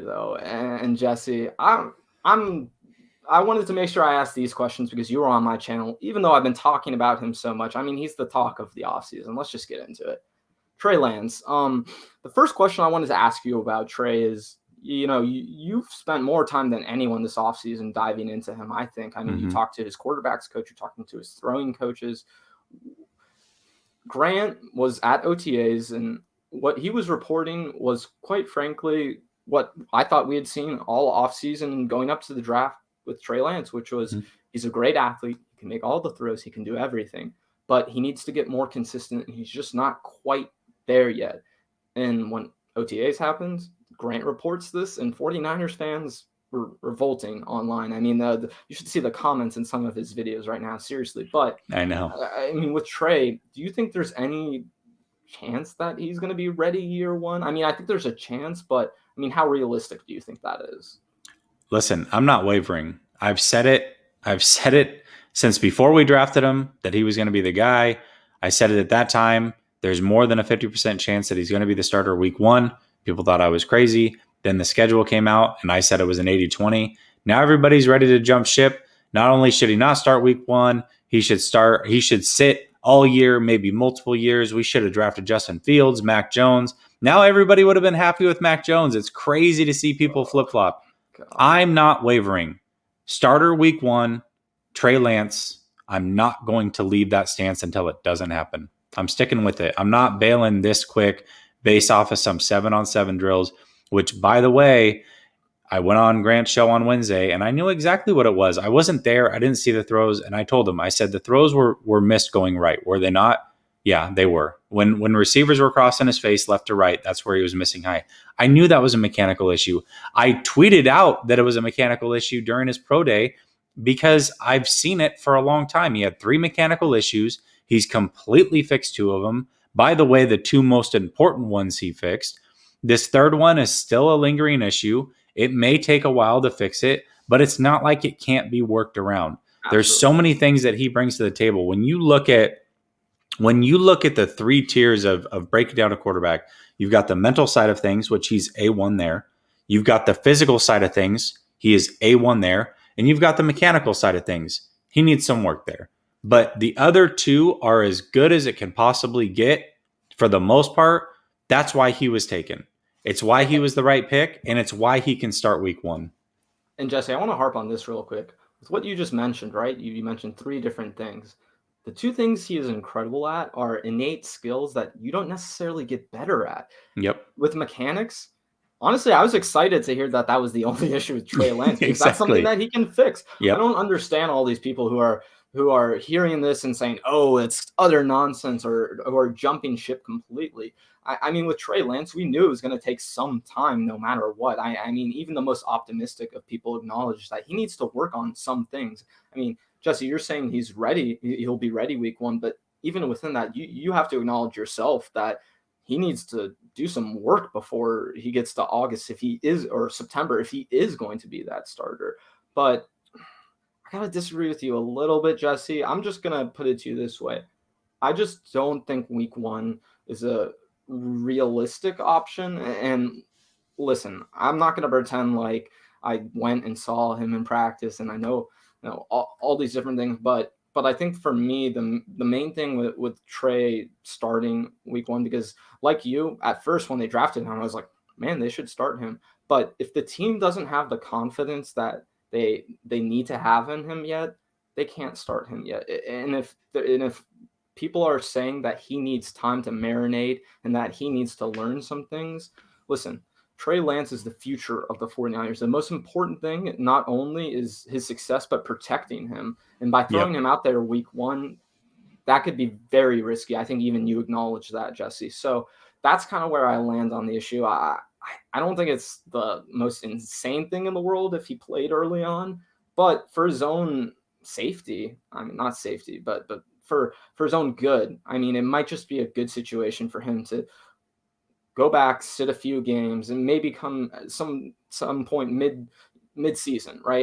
though. And Jesse, I wanted to make sure I asked these questions because you were on my channel, even though I've been talking about him so much. I mean, he's the talk of the offseason. Let's just get into it. Trey Lance. The first question I wanted to ask you about Trey is, you've spent more time than anyone this offseason diving into him, I think. I mean, you talked to his quarterbacks coach, you're talking to his throwing coaches. Grant was at OTAs, and what he was reporting was, quite frankly, what I thought we had seen all offseason going up to the draft with Trey Lance, which was he's a great athlete. He can make all the throws. He can do everything. But he needs to get more consistent, and he's just not quite there yet. And when OTAs happens, Grant reports this, and 49ers fans were revolting online. I mean, you should see the comments in some of his videos right now, seriously. But I know. I mean, with Trey, do you think there's any chance that he's going to be ready year one? I mean, I think there's a chance, but I mean, how realistic do you think that is? Listen, I'm not wavering. I've said it since before we drafted him that he was going to be the guy. I said it at that time. There's more than a 50% chance that he's going to be the starter week one. People thought I was crazy. Then the schedule came out and I said it was an 80-20. Now everybody's ready to jump ship. Not only should he not start week one, he should sit all year, maybe multiple years. We should have drafted Justin Fields, Mac Jones. Now everybody would have been happy with Mac Jones. It's crazy to see people flip-flop. I'm not wavering. Starter week one, Trey Lance. I'm not going to leave that stance until it doesn't happen. I'm sticking with it. I'm not bailing this quick based off of some 7-on-7 drills, which, by the way, I went on Grant's show on Wednesday and I knew exactly what it was. I wasn't there. I didn't see the throws. And I told him, I said, the throws were missed going right. Were they not? Yeah, they were. When receivers were crossing his face left to right, that's where he was missing height. I knew that was a mechanical issue. I tweeted out that it was a mechanical issue during his pro day because I've seen it for a long time. He had 3 mechanical issues. He's completely fixed 2 of them. By the way, the 2 most important ones he fixed. This third one is still a lingering issue. It may take a while to fix it, but it's not like it can't be worked around. Absolutely. There's so many things that he brings to the table. When you look at the 3 tiers of breaking down a quarterback, you've got the mental side of things, which he's A1 there. You've got the physical side of things. He is A1 there. And you've got the mechanical side of things. He needs some work there. But the other 2 are as good as it can possibly get for the most part. That's why he was taken. It's why he was the right pick, and it's why he can start week one. And Jesse, I want to harp on this real quick. With what you just mentioned, right? You mentioned 3 different things. The 2 things he is incredible at are innate skills that you don't necessarily get better at. Yep. With mechanics, honestly, I was excited to hear that was the only issue with Trey Lance because Exactly. That's something that he can fix. Yep. I don't understand all these people who are hearing this and saying, oh, it's utter nonsense or jumping ship completely. I mean, with Trey Lance, we knew it was going to take some time no matter what. I mean, even the most optimistic of people acknowledge that he needs to work on some things. I mean, Jesse, you're saying he's ready. He'll be ready week one. But even within that, you have to acknowledge yourself that he needs to do some work before he gets to August or September if he is going to be that starter. But I got to disagree with you a little bit, Jesse. I'm just going to put it to you this way. I just don't think week one is a realistic option. And listen, I'm not going to pretend like I went and saw him in practice and I know all these different things, but I think for me the main thing with Trey starting week one, because like you, at first when they drafted him, I was like, man, they should start him. But if the team doesn't have the confidence that they need to have in him yet, they can't start him yet. And if people are saying that he needs time to marinate and that he needs to learn some things, listen, Trey Lance is the future of the 49ers. The most important thing not only is his success, but protecting him. And by throwing him out there week one, that could be very risky. I think even you acknowledge that, Jesse. So that's kind of where I land on the issue. I don't think it's the most insane thing in the world if he played early on, but for his own safety, I mean, not safety, but for his own good, I mean, it might just be a good situation for him to go back, sit a few games, and maybe come some point mid-season, right?